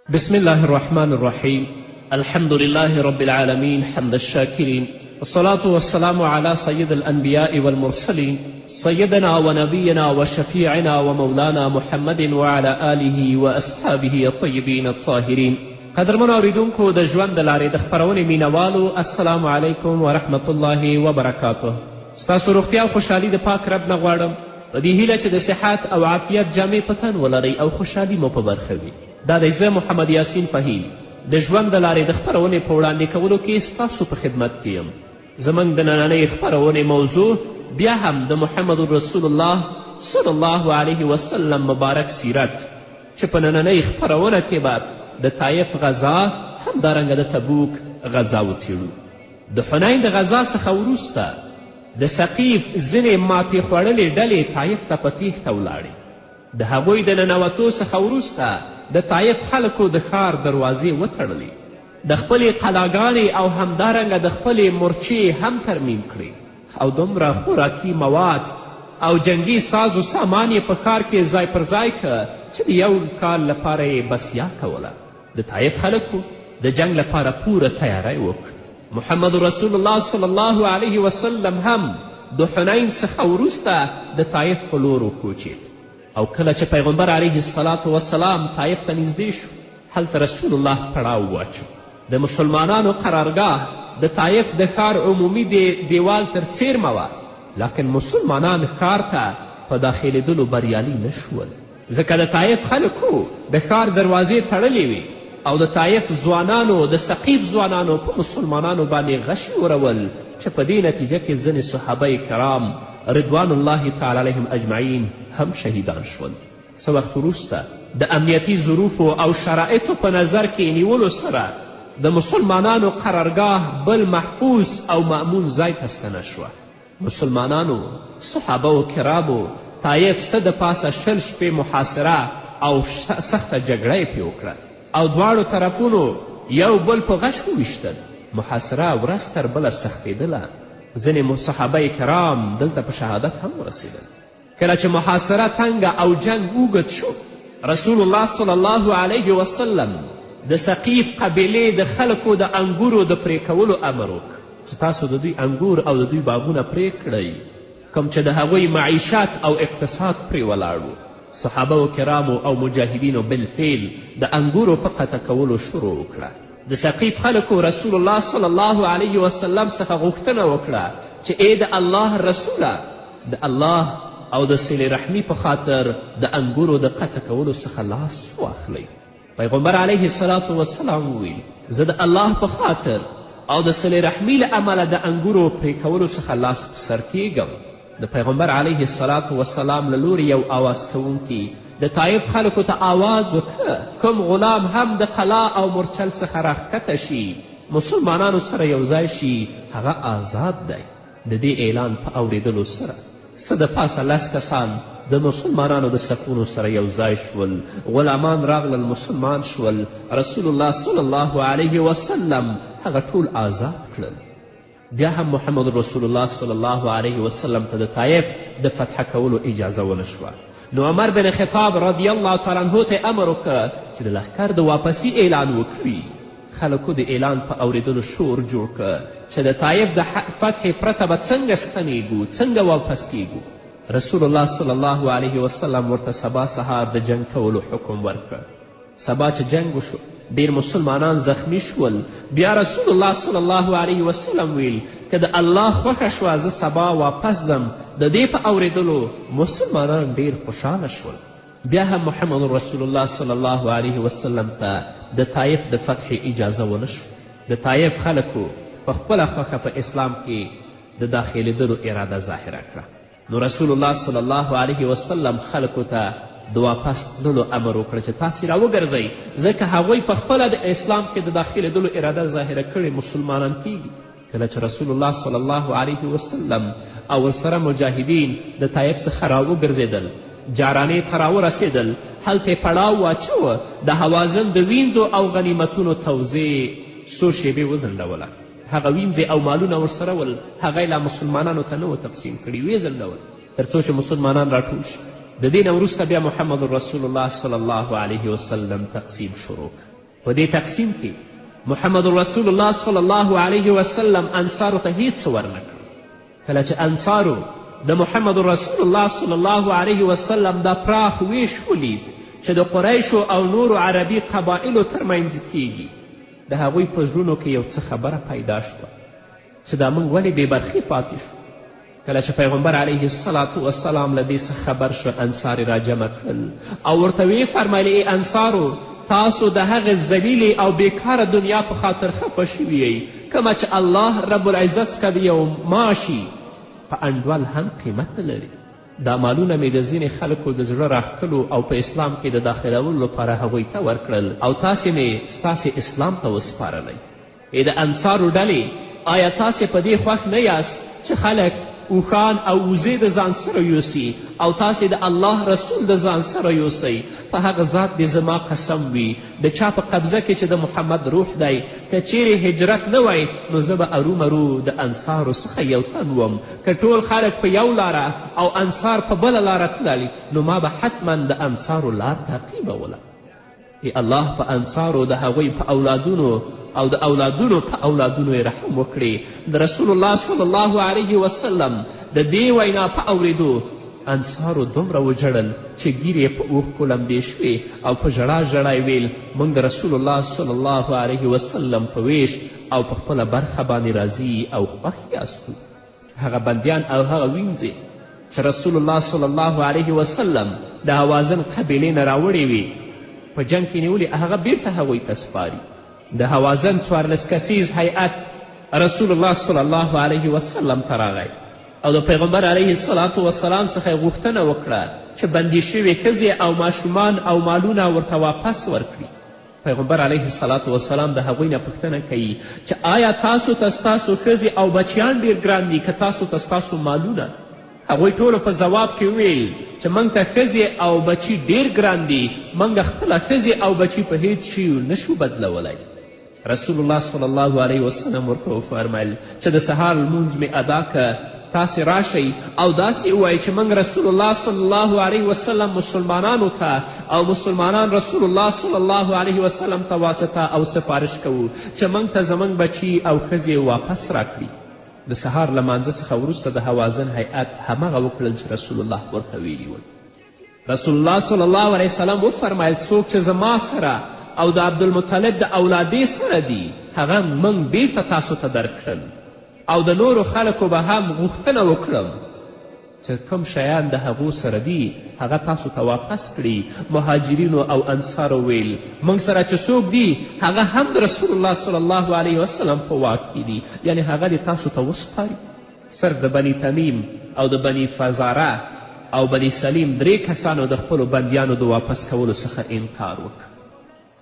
بسم الله الرحمن الرحيم. الحمد لله رب العالمين حمد الشاكرين، الصلاة والسلام على سيد الأنبياء والمرسلين سيدنا ونبينا وشفيعنا ومولانا محمد وعلى آله وأصحابه الطيبين الطاهرين. قدرمنو اوریدونکو د ژوند د لارې د خپرونې مینوالو، السلام علیکم ورحمة الله وبرکاته. ستاسو روغتیا او خوشحالي د پاک رب نه غواړم، په دې هیله چې د صحت او عافیت جامې په تن ولرئ او خوشحالي مو په برخه وي. دا دی زه محمد یاسین فهیم د ژوند د لارې د خپرونې په وړاندې کولو کې ستاسو په خدمت کې یم. زموږ د نننۍ خپرونې موضوع بیا هم د محمد رسول الله صلی الله علیه وسلم مبارک سیرت، چې په نننۍ خپرونه کې به د طایف غزا همدارنګه د تبوک غزا وڅیړو. د حنین د غزا څخه وروسته د ثقیف ځینې ماتې خوړلې ډلې طایف ته په تیښته ولاړې. د هغوی د ننوتو څخه وروسته د طایف خلکو د ښار دروازې وتړلې، د خپلې قلاګانې او همدارنګه د خپلې مورچې هم ترمیم کړې او دومره خوراکي مواد او جنگي ساز و سامان یې په ښار کې ځای پر ځای که چې د یو کال لپاره یې بسیا کوله. د طایف خلکو د جنگ لپاره پوره تیاری وکړ. محمد رسول الله صلی الله علیه وسلم هم د حنین څخه وروسته د طایف په لور وکوچید او کله چې پیغمبر علیه الصلاة وسلام طایف ته نږدې شو، هلته رسول الله پړاو واچو. د مسلمانانو قرارګاه د طایف د ښار عمومي دیوال تر څیرمه وه، لکن مسلمانان ښار ته په داخلېدلو بریالي نه شول، ځکه د طایف خلکو د ښار دروازې تړلې وې او د طایف ځوانانو د ثقیف ځوانانو په مسلمانانو باندې غشي ورول، چې په دې نتیجه کې ځینې صحابه کرام رضوان الله تعالی علیهم اجمعین هم شهیدان شول. څه وخت وروسته د امنیتي ظروفو او شرایطو په نظر کې نیولو سره د مسلمانانو قرارګاه بل محفوظ او مأمون ځای ته ستنه شوه. مسلمانانو صحابه و کرامو طایف څه د پاسه 20 شپې محاصره او سخته جګړه یې پرې وکړه او دواړو طرفونو یو بل په غش وویشتل. محاصره ورځ تر بله سختېدله. ځینې صحابه کرام دلته په شهادت هم ورسېدل. کله چې محاصره تنګه او جنگ اوږد شو، رسول الله صلی الله علیه وسلم د ثقیف قبیلې د خلکو د انګورو د پرې کولو امر وکړ چې تاسو د دوی انګور او د دوی باغونه پرې کړئ، کوم چې د هغوی معیشت او اقتصاد پرې ولاړ و. صحابه و کرامو او مجاهدینو بالفعل د انګورو په قطع کولو شروع وکړه. د ثقیف خلکو رسول الله صلی الله علیه وسلم څخه غوښتنه وکړه چې ای د الله رسوله، د الله او د صلې رحمي په خاطر د انګورو د قطع کولو څخه لاس واخلئ. پیغمبر علیه الصلاة وسلام وویل زه د الله په خاطر او د صلې رحمي له امله د انګورو پرې کولو څخه لاس په سر کیږم. د پیغمبر علیه الصلاة وسلام له لورې یو آواز کوونکي د طایف خلکو ته آواز وکړه کوم غلام هم د قلا او مورچل څخه راښکته شي، مسلمانانو سره یو ځای شي، هغه آزاد دی. د دې اعلان په اورېدلو سره څه د پاسه 10 کسان د مسلمانانو د صفونو سره یو ځای شول، غلامان راغلل، مسلمان شول. رسول الله صلی الله علیه وسلم هغه ټول آزاد کړل. بیا هم محمد رسول الله صلی الله علیه وسلم ته د طایف د فتح کولو اجازه ونه شوه. نو عمر بن خطاب رضی الله تعالی عنه ته امر وکړه چې د لښکر د واپسي اعلان وکړي. خلکو د اعلان په اورېدلو شور جوړ کړه چې د طایف د فتح پرته به څنګه ستنېږو، څنګه واپس کیږو. رسول الله صلی الله علیه وسلم ورته سبا سهار د جنگ کولو حکم ورکړ. سبا چې جنگ وشو، ډیر مسلمانان زخمی شول. بیا رسول الله صلی الله علیه وسلم ویل که د الله خوښه شوه زه سبا واپس ځم. د دې په اورېدلو مسلمانان ډیر خوشحاله شول. بیا هم محمد رسول الله صلی الله علیه وسلم ته د طایف د فتح اجازه ونه شو. د طایف خلکو په خپله خوښه په اسلام کې د داخلېدلو اراده ظاهره کړه. نو رسول الله صلی الله علیه وسلم خلکو ته د واپس تللو امر وکړه چې تاسې راوګرځئ، ځکه هغوی په خپله د اسلام کې د داخلېدلو اراده ظاهره کړې مسلمانان کیږي. کله چې رسول الله صلی الله علیه وسلم او ورسره مجاهدین د طایف څخه راوګرځېدل، جارانې ته راورسېدل، هلته یې پړاو واچوه. د هوازن د وینځو او غنیمتونو توزیع څو شیبې وځنډوله. هغه وینځې او مالونه ورسره ول، هغه یې لا مسلمانانو ته نه و تقسیم کړي، ویې ځنډول تر څو چې مسلمانان راټول شي. د دې نه وروسته بیا محمد رسول الله صلی الله علیه وسلم تقسیم شروع کړ. په دې تقسیم کې محمد رسول الله صلی الله علیه وسلم انصارو ته هیڅ ورنه کړ. کله چې انصارو د محمد رسول الله صلی الله علیه وسلم دا پراخ ویش ولید چې د قریشو او نورو عربي قبایلو ترمنځ کیږي، د هغوی په زړونو کې یو څه خبره پیدا شوه چې دا موږ ولې بې برخې پاتې شو. کله چې پیغمبر علیه الصلاة والسلام له دې څخه خبر شو، انصار یې راجمع کړل او ورته ویې فرمیل ای انصارو، تاسو د هغې ذلیلې او بیکاره دنیا په خاطر خفه شوي یئ، کومه چې الله رب العزت څخه د یو ماشي په انډول هم قیمت نه لري. دا مالونه مې د ځینې خلکو د زړه راښکلو او په اسلام کې د داخلولو لپاره هغوی ته ورکړل او تاسې مې ستاسې اسلام ته وسپارلی. ای د انصارو ډلې، آیا تاسې په دې خوښ نه یاست چې خلک اوښان او وزې د ځان سره یوسي او تاسې د الله رسول د ځان سره یوسئ؟ په هغه ذات دې زما قسم وي د چا په قبضه کې چې د محمد روح دی، که چیرې هجرت نه وی نو زه به ارومرو د انصارو څخه یو تن وم. که ټول خلک په یو لاره او انصار په بله لاره تلل نو ما به حتما د انصارو لار تعقیبوله. ای الله په انصارو د هغوی په اولادونو او د اولادونو په اولادونو یې رحم وکړي. د رسول الله صلی الله علیه وسلم د دې وینا په اورېدو انصارو دومره وژړل چې ګیرې په اوښکو لمدې شوې او په ژړا ژړا یې ویل موږ د رسول الله صلی الله علیه وسلم په ویش او په خپله برخه باندې راضي او خوښ یاستو. هغه بندیان او هغه وینځې چې رسول الله صلی الله علیه وسلم د هوازن قبیلې نه راوړې وې په جنګ کې نیولې، هغه بیرته هغوی ته سپاري. د هوازن 14 کسیز هیئت رسول الله صلی الله علیه وسلم ته راغی او د پیغمبر علیه الصلاة والسلام څخه یې غوښتنه وکړه چې بندي شوې ښځې او ماشومان او مالونه ورته واپس ورکړي. پیغمبر علیه الصلاة والسلام د هغوی نه پوښتنه کوي چې آیا تاسو ته ستاسو ښځې او بچیان ډېر ګران دي که تاسو ته ستاسو مالونه؟ هغوی ټولو په ځواب کې وویل چې موږ ته ښځې او بچي ډېر ګران دي، موږ خپله ښځې او بچي په هیڅ شي نشو بدلولی. رسول الله صلی الله علیه وسلم ورته وفرمیل چې د سهار لمونځ مې ادا که، تاسې راشئ او داسې ووایئ چې موږ رسول الله صلی الله علیه وسلم مسلمانانو ته او مسلمانان رسول الله صلی الله علیه وسلم ته واسطه او سفارش کوو چې موږ ته زموږ بچي او ښځې واپس راکړي. د سهار لمانځه څخه وروسته د هوازن هیئت همغه وکړل چې رسول الله ورته ویلي ول. رسول الله صلی الله علیه وسلم وفرمیل څوک چې زما سره او د عبدالمطلب د اولادې سره دي هغه موږ بیرته تاسو ته درکړل او د نورو خلکو به هم غوښتنه وکړم چې کوم شیان د هغو سره دي هغه تاسو ته واپس کړي. مهاجرینو او انصارو ویل موږ سره چې څوک دي هغه هم د رسول الله صلی الله علیه وسلم په واک کې دي، یعنې هغه دې تاسو ته وسپاري. صرف د بني تمیم او د بني فزاره او بني سلیم 3 کسانو د خپلو بندیانو د واپس کولو څخه انکار وکړ.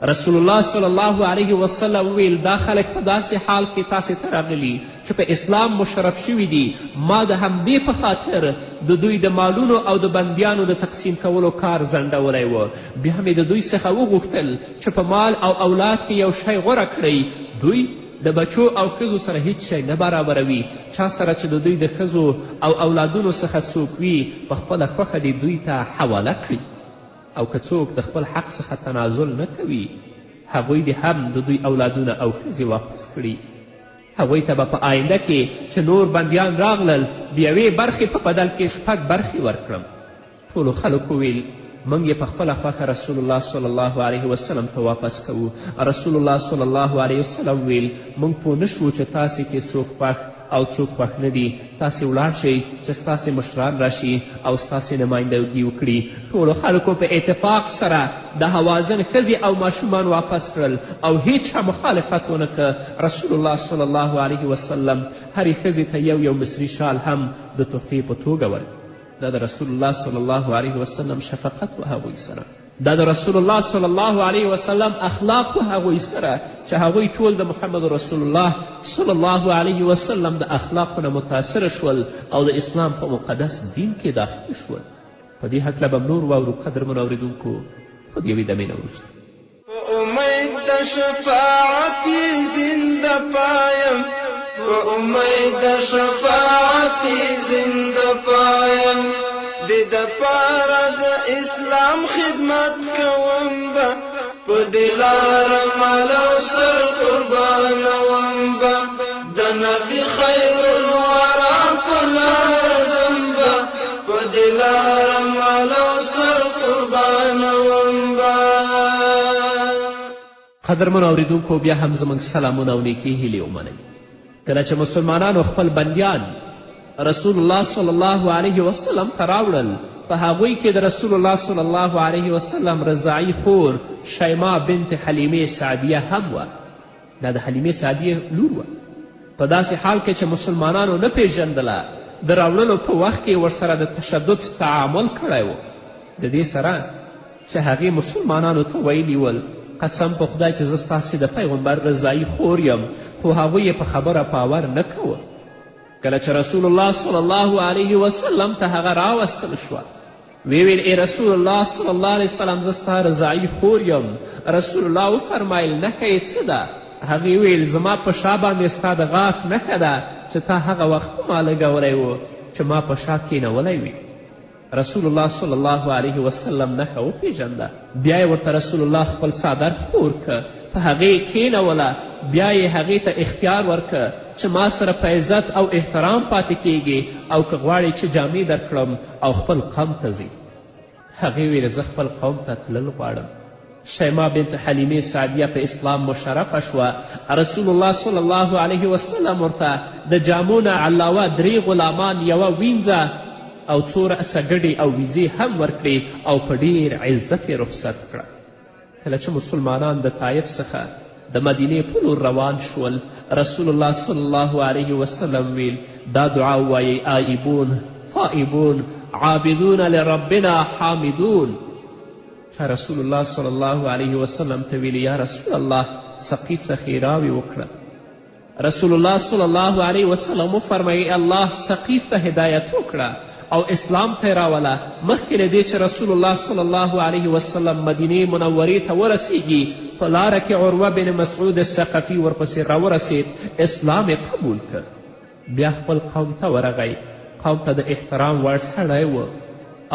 رسول الله صلی الله علیه وسلم ویل دا خلک په داسې حال کې تاسې ته راغلي چې په اسلام مشرف شوي دي. ما د همدې په خاطر د دوی د مالونو او د بندیانو د تقسیم کولو کار ځنډولی و. بیا مې د دوی څخه وغوښتل چې په مال او اولاد کې یو شی غوره کړئ. دوی د بچو او ښځو سره هیڅ شی نه برابروي. چا سره چې د دوی د ښځو او اولادونو څخه څوک وي په خپله خوښه دې دوی ته حواله کړي، او که څوک د خپل حق څخه تنازل نه کوي هغوی دې هم د دوی اولادونه او ښځې واپس کړي. هغوی ته به په آینده کې چې نور بندیان راغلل د یوې برخې په بدل کې 6 برخې ورکړم. ټولو خلکو ویل موږ یې په خپله خوښه رسول الله صلی الله علیه وسلم ته واپس کوو. رسول الله صلی الله علیه وسلم ویل موږ پوه نه شوو چې تاسې کې څوک خوښ او څوک خوښ نه دي. تاسې ولاړ شئ چې ستاسې مشران راشي او ستاسې نمایندګي وکړي. ټولو خلکو په اتفاق سره د هوازن ښځې او ماشومان واپس کړل او هیچ هم مخالفت ونه که. رسول الله صلی الله علیه وسلم هرې ښځې ته یو مصري شال هم د تحفې په توګه ورکړ. دا د رسول الله صلی الله علیه وسلم شفقت و هغوی سره، دا د رسول الله صلی الله علیه وسلم اخلاق و هغوی سره چې هغوی ټول د محمد رسول الله صلی الله علیه وسلم د اخلاقو نه متاثره شول او د اسلام په مقدس دین کې داخل شول. په دې هکله به نور واورو. قدرمنو اورېدونکو خو د یوې دمې نه وروسته په امید د شفاعت زنده پایم، په امید د شفاعت زنده پایم، د پاره د اسلام خدمت کوم به په دلار مال او سر قربانوم با د نبی خیر الورا په لار زمبا په دلار مال او سر قربانوم با. قدرمنو اوریدونکو، بیا هم زموږ سلامونه او نیکې هیلې ومنئ. کله چې مسلمانانو خپل بندیان رسول الله صلی الله علیه وسلم ته راوړل، په هغوی کې د رسول الله صلی الله علیه وسلم رضاعي خور شیما بنت حلیمې سعدیه هم وه. دا د حلیمې سعدیه لور وه. په داسې حال کې چې مسلمانانو نه پیژندله، د راوړلو په وخت کې ورسره د تشدد تعامل کړی و. د دې سره چې هغې مسلمانانو ته ویلي ول قسم په خدای چې زه ستاسې د پیغمبر رضاعي خور یم، خو هغوی یې په خبره باور نه کوه. کله چې رسول الله صلی الله علیه وسلم ته هغه راوستل شوه، ویل ای رسول الله صلی الله علیه وسلم زه ستا رضاعي خور یم. رسول الله وفرمیل نښه یې څه ده؟ هغې ویل زما په شا باندې ستا د غاښ نښه ده چې تا هغه وخت په ما لګولی و چې ما په شا کینولی وي. رسول الله صلی الله علیه وسلم نښه وپیژنده. بیا یې ورته رسول الله خپل څادر خور که، په هغې یې کینوله. بیا یې هغې ته اختیار ورکه چې ما سره په عزت او احترام پاتې کیږي او که غواړې چې جامې درکړم او خپل قوم ته ځي. هغې ویل زه خپل قوم ته تلل غواړم. شیما بنت حلیمې سعدیه په اسلام مشرفه شوه. رسول الله صلی الله علیه وسلم ورته د جامو نه علاوه 3 غلامان، یوه وینځه او 4 رأسه او ویزې هم ورکړې او په ډیر عزت یې رخصت کړه. کله چې مسلمانان د طایف څخه د مدینې په لور روان شول، رسول الله صلی الله علیه وسلم ویل دا دعا ووایئ آئبون طائبون عابدون لربنا حامدون. رسول الله صلی الله علیه وسلم ته ویل یا رسول الله سقیف ته ښېراوې وکړه. رسول الله صلی الله علیه وسلم وفرمیل الله سقیف ته هدایت وکړه او اسلام ته یې راوله. مخکې له دې چې رسول الله صلی الله علیه وسلم مدینې منورې ته ورسیږي، په لاره کې عروه بن مسعود الثقفي ورپسې راورسید، اسلام یې قبول کړ. بیا خپل قوم ته ورغی. قوم ته د احترام وړ سړی و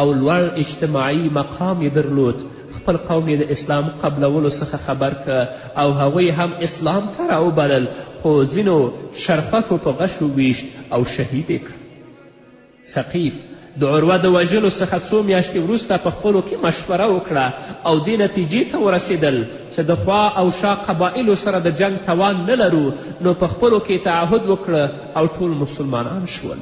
او لوړ اجتماعي مقام یې درلود. خپل قوم یې د اسلام قبلولو څخه خبر که او هغوی هم اسلام ته راوبلل، خو ځینو شرفکو په غشو ویشت او شهید یې کړ. ثقیف د عروه د وژلو څخه 2 میاشتې وروسته په خپلو کې مشوره وکړه او دې نتیجې ته ورسېدل چې د خوا او شا قبایلو سره د جنگ توان نه لرو، نو په خپلو کې تعهد وکړه او ټول مسلمانان شول.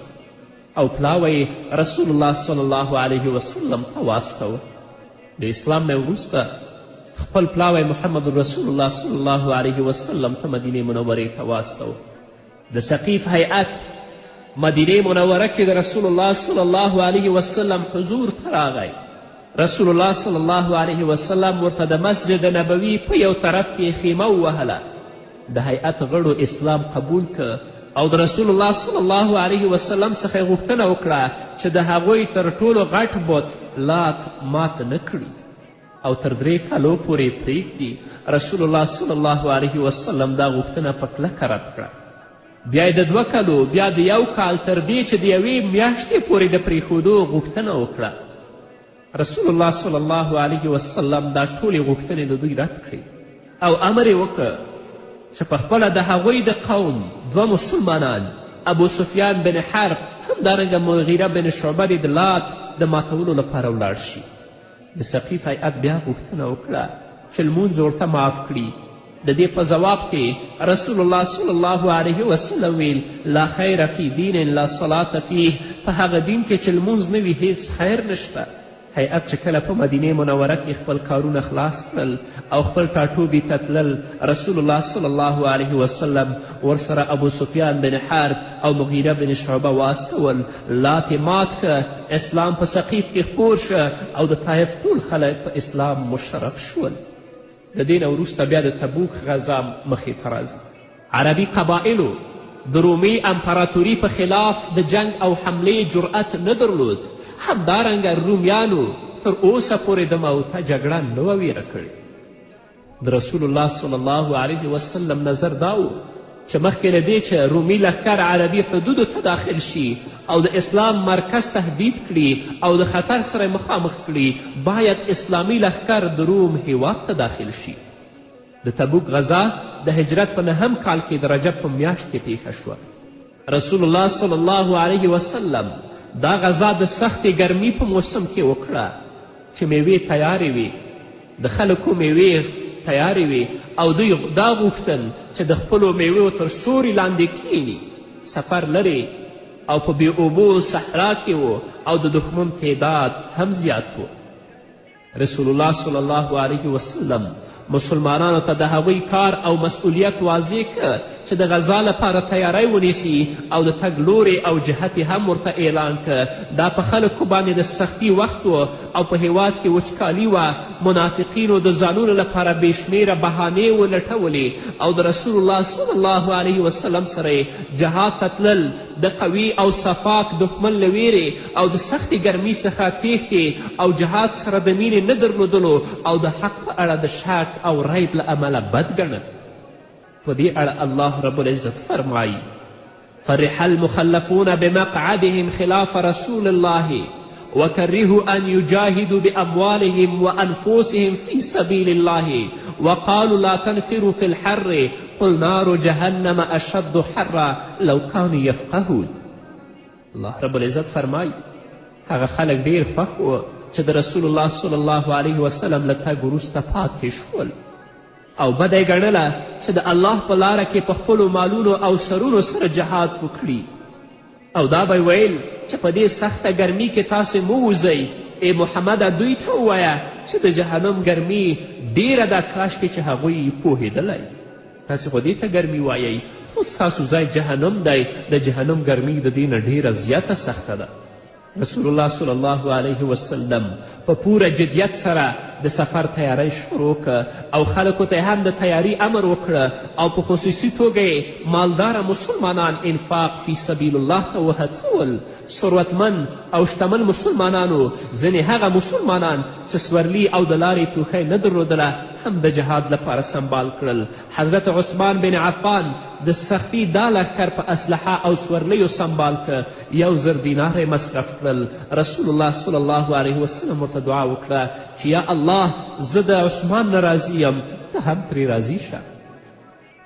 او پلاوی رسول الله صلی الله علیه وسلم ته واستوه. د اسلام نه وروسته خپل پلاوی محمد رسول الله صلی الله علیه وسلم ته مدینې منورې ته واستوه. د ثقیف هیئت مدینې منوره کې د رسول الله صلی الله علیه وسلم حضور ته راغی. رسول الله صلی الله علیه وسلم ورته د مسجد نبوي په یو طرف کې خیمه ووهله. د هیئت غړو اسلام قبول که او د رسول الله صلی الله علیه وسلم څخه یې غوښتنه وکړه چې د هغوی تر ټولو غټ بت لات مات نه کړي او تر 3 کالو پورې پرېږدي. رسول الله صلی الله علیه وسلم دا غوښتنه په کلکه رد کړه. بیا د 2 کالو، بیا د 1 کال، تر دې چې د 1 میاشتې پورې د پرېښودو غوښتنه وکړه. رسول الله صلی الله علیه وسلم دا ټولې غوښتنې د دوی رد کړې او امر یې وکړه چې پخپله د هغوی د قوم 2 مسلمانان، ابو سفیان بن حرب همدارنګه مغیره بن شعبه د لات د ماتولو لپاره ولاړ شي. د ثقیف هیئت بیا غوښتنه وکړه چې لمونځ ورته معاف کړي. د دې په ځواب کې رسول الله صلی الله علیه وسلم ویل لا خیر فی دین لا صلاة فیه، په هغه دین کې چې لمونځ نه وي هیڅ خیر نشته. هیئت چې کله په مدینې منوره کې خپل کارونه خلاص کړل او خپل ټاټوبي ته تلل، رسول الله صلی الله علیه وسلم ورسره ابو سفیان بن حرب او مغیره بن شعبه واستول. لات مات که، اسلام په ثقیف کې خپور شه او د طایف ټول خلک په اسلام مشرف شول. د دې نه وروسته بیا د تبوک غزا مخې ته راځي. عربي قبایلو د رومي امپراتوري په خلاف د جنگ او حملې جرأت نه درلود. همدارنګه رومیانو تر اوسه پورې د موته جګړه نه وه ویره کړې. د رسول الله صلی الله علیه وسلم نظر دا و چې مخکې له دې چې رومي لښکر عربي حدودو ته داخل شي او د اسلام مرکز تهدید کړي او د خطر سره مخامخ کړي، باید اسلامي لښکر د روم هیواد ته داخل شي. د تبوک غزا د هجرت په 9 کال کې د رجب په میاشت کې پیښه شوه. رسول الله صلی الله علیه وسلم دا غزا د سختې ګرمي په موسم کې وکړه چې میوې تیارې وي، د خلکو میوې تیارې وي او دوی دا غوښتل چې د خپلو میوې تر سوري لاندې کښیني. سفر لرې او په بې اوبو صحرا کې و او د دښمن تعداد هم زیات و. رسول الله صلی الله علیه وسلم مسلمانانو ته د هغوی کار او مسئولیت واضح که چې د غزا لپاره تیاری ونیسي او د تګ لورې او جهت هم ورته اعلان که. دا په خلکو باندې د سختي وخت و او په هیواد کې وچکالي وه. منافقینو د ځانونو لپاره بې شمېره بهانې ولټولې او د رسول الله صلی الله علیه وسلم سره جهاد ته تلل د قوي او صفاک دښمن له ویرې او د سختې ګرمۍ څخه تیښتې او جهاد سره د مینې نه درلودلو او د حق په اړه د شک او ریب له امله بد ګڼل. په دې اړه الله رب العزت فرمایي: فرح المخلفون بمقعدهم خلاف رسول الله وكرهوا أن يجاهدوا بأموالهم وأنفسهم في سبيل الله وقالوا لا تنفروا في الحر قل نار جهنم أشد حرا لو كانوا يفقهون. الله رب العزت فرمایي هغه خلک ډیر خوښ و چې د رسول الله صلی الله علیه وسلم له تګ وروسته پاتې شول او بده یې ګڼله چې د الله په لاره کې په خپلو مالونو او سرونو سره جهاد وکړي او دا به ویل چې په دې سخته ګرمي کې تاسې مه وځئ. ای محمده دوی ته ووایه چې د جهنم ګرمي ډیره ده، کاشکې چې هغوی پوهېدلی. تاسې خو دې ته ګرمي وایئ خو ستاسو ځای جهنم دی. د جهنم ګرمي د دې نه ډیره زیاته سخته ده. رسول الله صلی الله علیه وسلم په پوره جدیت سره د سفر تیاری شروع که او خلکو ته هم د تیاری امر وکړه او په خصوصي توګه یې مالداره مسلمانان انفاق فی سبیل الله ته وهڅول. ثروتمن او شتمن مسلمانانو ځینې هغه مسلمانان چې سورلي او د لارې توښۍ نه درلودله هم د جهاد لپاره سنبال کړل. حضرت عثمان بن عفان د سختي دا لښکر په اسلحه او سورلیو سنبال که. 1000 دینار یې مصرف کړل. رسول الله صلی الله علیه وسلم ورته دعا وکړه چې یا الله زه د عثمان نه راضي یم، ته هم ترې راضي شه.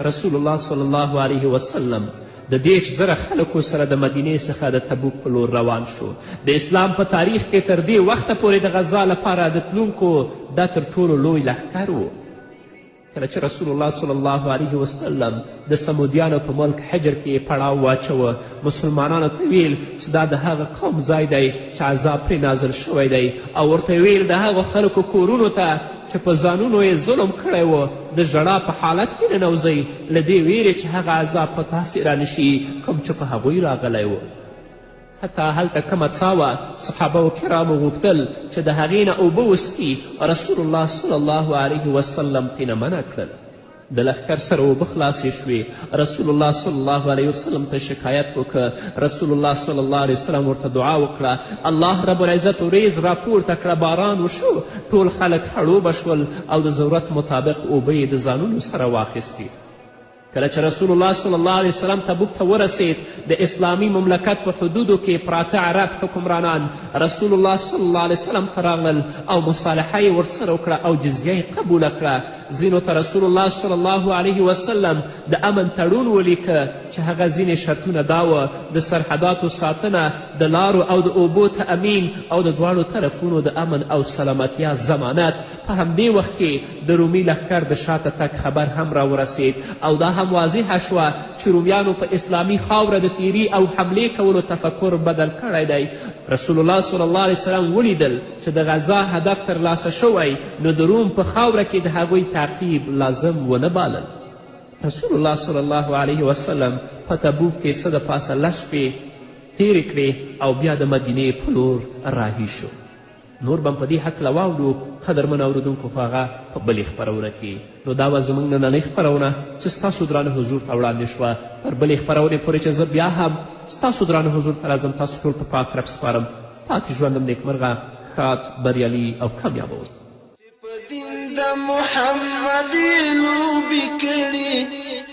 رسول الله صلی الله علیه وسلم د 10,000 خلکو سره د مدینې څخه د تبوک په لور روان شو. د اسلام په تاریخ کې تر دې وخته پورې د غزا لپاره د تلونکو دا تر ټولو لوی لښکر و. کله چې رسول الله صلی الله علیه وسلم د سمودیانو په ملک حجر کې پړاو واچوه، مسلمانانو ته ویل چې دا د هغه قوم ځای دی چې عذاب پرې نازل شوی دی او ورته ویل د هغو خلکو کورونو ته چې په ځانونو یې ظلم کړی و د ژړا په حالت کې ننوځئ له دې ویرې چې هغه عذاب په تاسې رانشي کوم چې په هغوی راغلی و. حتی هلته کومه څا وه صحابه کرامو غوښتل چې د هغې نه اوبه وڅښي، رسول الله صلی الله علیه وسلم ترېنه منع کړل. د لښکر سره اوبه خلاصې شوې. رسول الله صلی الله علیه وسلم ته شکایت وکړه. رسول الله صلی الله علیه وسلم ورته دعا وکړه. الله رب العزت وریځ راپورته کړه، باران وشو، ټول خلک خړوبه شول او د ضرورت مطابق اوبه یې د ځانونو سره واخیستې. کله چې رسول الله صلی الله علیه وسلم تبوک ته ورسید، د اسلامي مملکت په حدودو کې پراته عرب حکمرانان رسول الله صلی الله علیه وسلم ته راغلل او مصالحه یې ورسره وکړه او جزیه یې قبوله کړه. ځینو ته رسول الله صلی الله علیه وسلم د امن تړون ولیکه چې هغه ځینې شرطونه دا وه: د سرحداتو ساتنه، د لارو او د اوبو تأمین او د دواړو طرفونو د امن او سلامتیا ضمانت. په همدې وخت کې د رومي لښکر د شاته تګ خبر هم راورسید او دا هم واضحه شوه چې رومیانو په اسلامي خاوره د تیري او حملې کولو تفکر بدل کړی دی. رسول الله صلی الله علیه وسلم ولیدل چې د غزا هدف ترلاسه شوی، نو د روم په خاوره کې د هغوی تعقیب لازم ونه بالل. رسول الله صلی الله علیه وسلم په تبوک کې څه د پاسه 2 شپې تیرې کړې او بیا د مدینې په لور راهي شو. نور به په دې هکله واورو قدرمن اورېدونکو خو هغه په بلې خپرونه کې. نو دا وه زموږ نننۍ خپرونه چې ستاسو درانه حضور ته وړاندې شوه. تر بلې خپرونې پورې چې زه بیا هم ستاسو درانه حضور ته راځم، تاسو ټول په پاک رب سپارم. پاتې ژوندم نیکمرغه، ښاد، بریالي او کامیابه اوسئ. په دین د محمد لوبې کړي،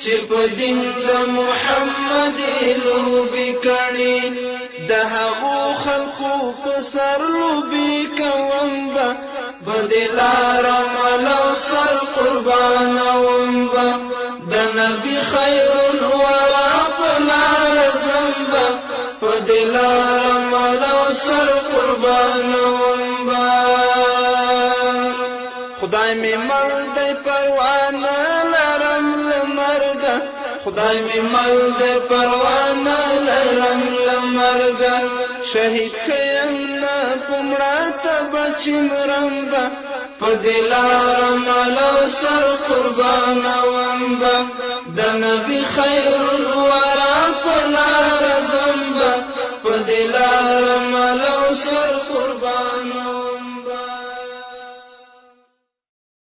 چې په دین د محمد لوبې کړي، د هغو خلقو په سر لوبې کوم به پدلار ملو سر قربانوم با د نبی خیر الورا پلار زمبا پدلار ملو سر قربانوم با خدای می مل دی پروانه لرم لمرگا خدای می مل دی پروانه لرم لمرگا شهید کیم نا پمڑا تبچ مرمبا پدلار ملو سر قربانوم با د نبی خیر